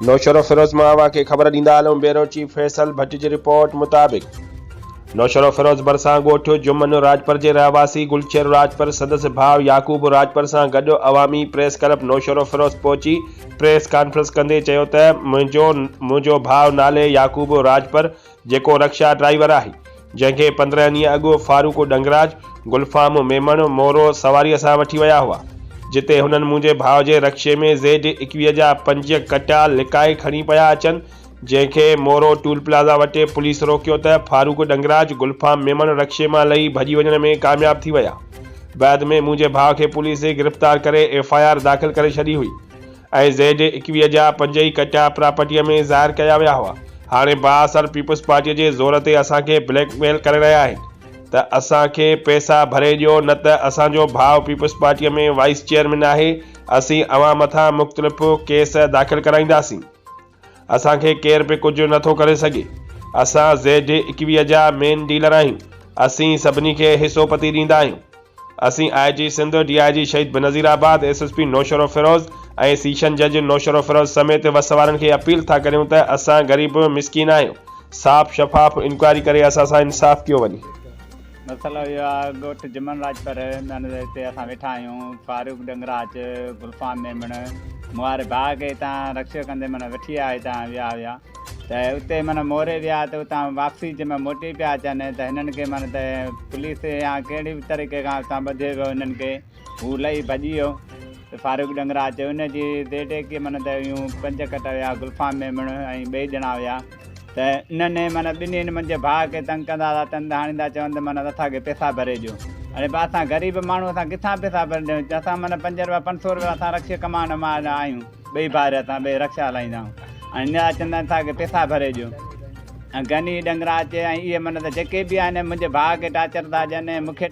नौशरो फिरोज मावा के खबर ॾींदा हलूं। Bureau chief Faisal Bhatt ji report मुताबिक़ नौशरो फिरोज भरसां ॻोठु जुमन राजपर जे रहवासी गुलशेर राजपर सदस्य भाउ याकूब राजपर सां गॾु अवामी प्रेस क्लब नौशरो फिरोज पहुची प्रेस कॉन्फ्रेंस कंदे चयो त मुंहिंजो भाउ नाले याकूब राजपर जेको रक्षा ड्राइवर आहे, जंहिंखे 15 ॾींहं अॻु फारूक डंगराज गुलफाम मेमण मोरो सवारीअ सां वठी विया हुआ, जिते हुननि मुंहिंजे भाउ जे रक्शे में Z21 जा 5 कटा लिकाए खणी पिया अचनि, जंहिंखे मोरो टूल प्लाज़ा वटि पुलिस रोकियो त फारूक डंगराज गुलफाम मेमण रक्शे मां लही भॼी वञण में कामयाब थी विया। बाद में मुंहिंजे भाउ खे पुलिस गिरफ़्तार करे FIR दाख़िल करे छॾी हुई ऐं Z21 जा 5 ई कटा प्रॉपर्टीअ में ज़ाहिर कया विया हुआ। हाणे बाअसर पीपल्स पार्टीअ जे ज़ोर ते असांखे ब्लैकमेल करे रहिया आहिनि त असांखे पैसा भरे ॾियो, न त असांजो भाउ पीपल्स पार्टीअ में वाइस चेयरमैन आहे, असीं अवां मथां मुख़्तलिफ़ केस दाख़िल कराईंदासीं। असांखे केर बि कुझु नथो करे सघे। असां Z21 जा मेन डीलर आहियूं। असीं सभिनी खे हिसोपति ॾींदा आहियूं। असीं IG सिंध, DIG शहीद बनज़ीराबाद, SSP नौशरो फिरोज ऐं सीशन जज नौशरो फिरोज समेत वस वारनि खे अपील था करियूं त असां ग़रीब मिसकीन आहियूं। साफ़ शफ़ाफ़ इंक्वायरी करे असां सां इंसाफ़ कयो वञे। मसलो इहो आहे, ॻोठु जुमन राजपर हिते असां वेठा आहियूं। फारूक डंगराज गुलफाम मेमण मूं वारे भाउ खे हितां रक्शो कंदे वठी आया, हितां विया हुया त उते मोरे विया त उतां वापसी जंहिंमें मोटी पिया अचनि त हिननि खे त पुलिस या कहिड़ी बि तरीक़े खां उतां ॿधे वियो हिननि खे। हू लही भॼी वियो त फारूक डंगराज हुनजी Z21 त यूं 5 कट हुया गुलफाम मेमण ऐं ॿई ॼणा हुया त इन्हनि ॿिन्हिनि मुंहिंजे भाउ खे तंग कंदा था, तंग आणींदा, चवनि त असांखे पैसा भरे ॾियो। हाणे असां ग़रीब माण्हू, असां किथां पैसा भरे ॾियूं? असां 5 रुपया 500 रुपया असां रक्शे कमाइण मां आहियूं, ॿई भाउर असां ॿई रक्शा हलाईंदा आहियूं। ऐं इन चवंदा आहिनि असांखे पैसा भरे ॾियो। ऐं गनी डंगराज ऐं इहे त जेके बि आहिनि मुंहिंजे भाउ खे टाचर था ॾियनि, मूंखे